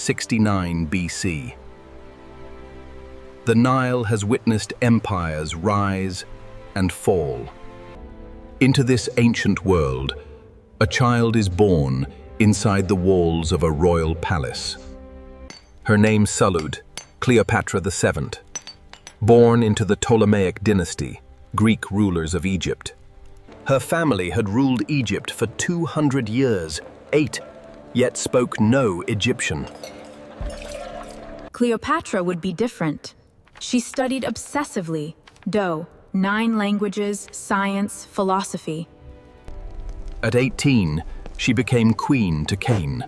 69 BC. The Nile has witnessed empires rise and fall. Into this ancient world, a child is born inside the walls of a royal palace. Her name Salud, Cleopatra VII. Born into the Ptolemaic dynasty, Greek rulers of Egypt. Her family had ruled Egypt for 200 years, yet spoke no Egyptian. Cleopatra would be different. She studied obsessively, 9 languages, science, philosophy. At 18, she became queen to Cain,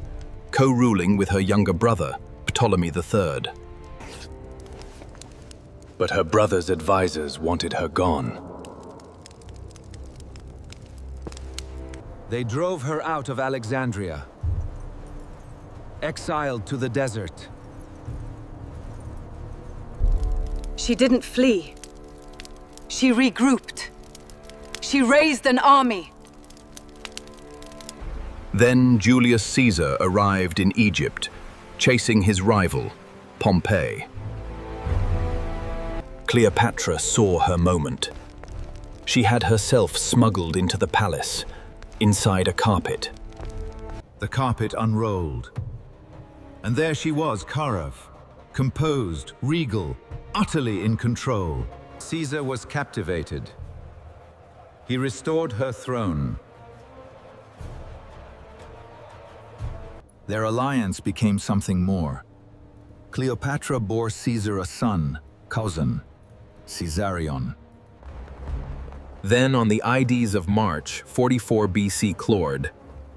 co-ruling with her younger brother, Ptolemy III. But her brother's advisors wanted her gone. They drove her out of Alexandria, exiled to the desert. She didn't flee. She regrouped. She raised an army. Then Julius Caesar arrived in Egypt, chasing his rival, Pompey. Cleopatra saw her moment. She had herself smuggled into the palace, inside a carpet. The carpet unrolled, and there she was, Karav, composed, regal, utterly in control. Caesar was captivated. He restored her throne. Their alliance became something more. Cleopatra bore Caesar a son, cousin, Caesarion. Then on the Ides of March, 44 BC Claude,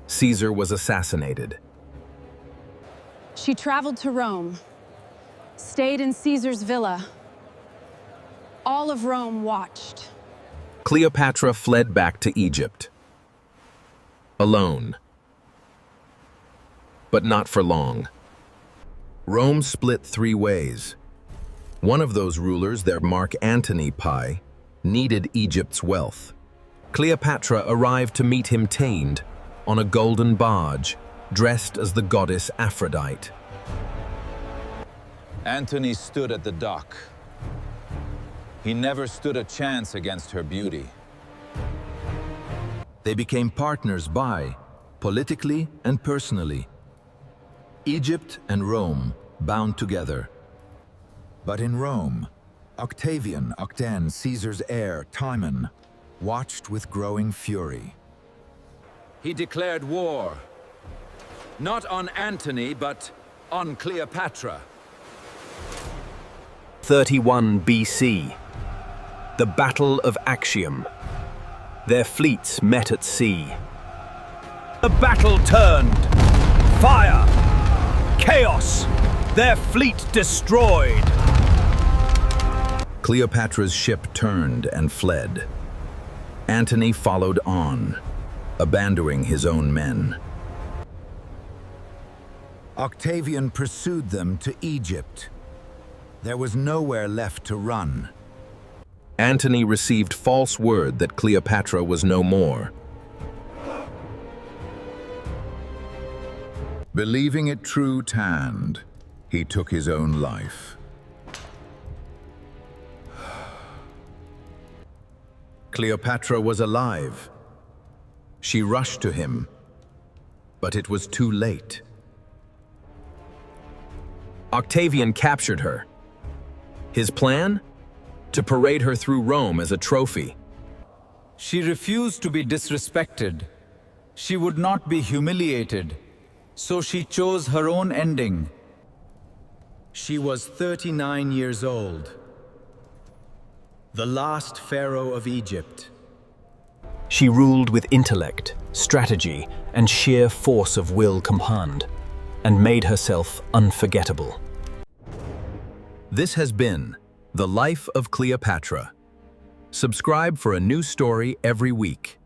Caesar was assassinated. She traveled to Rome, stayed in Caesar's villa. All of Rome watched. Cleopatra fled back to Egypt. Alone. But not for long. Rome split 3 ways. One of those rulers, their Mark Antony Pi, needed Egypt's wealth. Cleopatra arrived to meet him tamed, on a golden barge, dressed as the goddess Aphrodite. Antony stood at the dock. He never stood a chance against her beauty. They became partners politically and personally. Egypt and Rome bound together. But in Rome, Octavian, Caesar's heir, Timon, watched with growing fury. He declared war, not on Antony, but on Cleopatra. 31 BC. The Battle of Actium. Their fleets met at sea. The battle turned. Fire! Chaos! Their fleet destroyed! Cleopatra's ship turned and fled. Antony followed on, abandoning his own men. Octavian pursued them to Egypt. There was nowhere left to run. Antony received false word that Cleopatra was no more. Believing it true tanned, he took his own life. Cleopatra was alive. She rushed to him, but it was too late. Octavian captured her. His plan? To parade her through Rome as a trophy. She refused to be disrespected. She would not be humiliated. So she chose her own ending. She was 39 years old. The last pharaoh of Egypt. She ruled with intellect, strategy, and sheer force of will command, and made herself unforgettable. This has been The Life of Cleopatra. Subscribe for a new story every week.